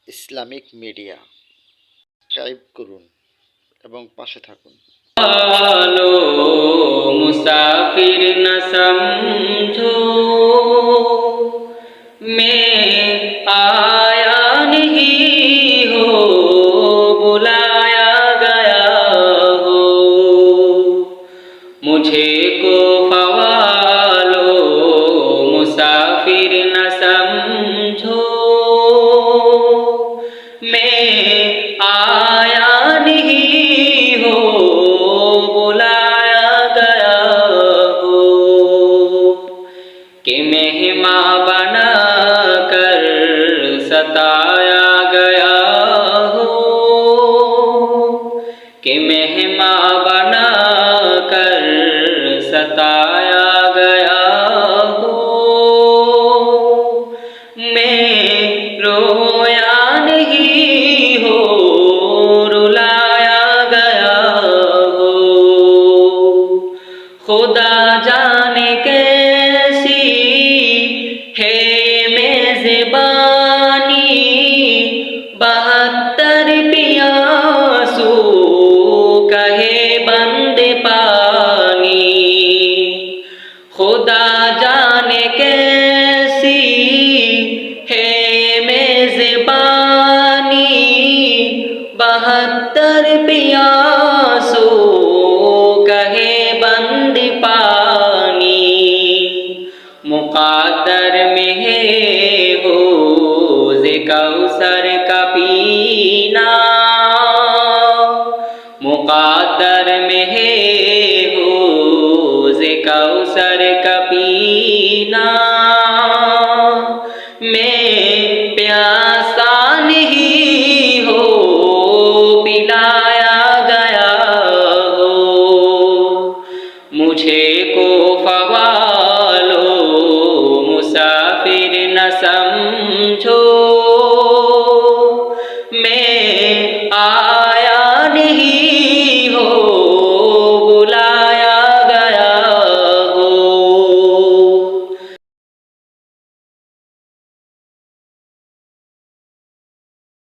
Islamic media subscribe করুন এবং পাশে থাকুন। लो मुसाफिर न समझो मैं आया नहीं हो बुलाया गया हो मुझे को फवालो मुसाफिर न समझो मैं आया नहीं हो बुलाया गया हो कि मेहमां बना कर सताया गया हो कि मेहमां बना कर सताया गया हो मैं रोया नहीं हो रुलाया गया हो खुदा जाने कैसी है मेज़बानी 72 पियासू कहे बंदे पानी खुदा जाने कैसी है मेज़बानी 72 पियासू कहे बंद पानी मुक़द्दर में है हौज़ कौसर का पीना मुक़द्दर में है हौज़ कौसर का पीना मैं प्यासा नहीं हो पिलाया गया हो मुझे को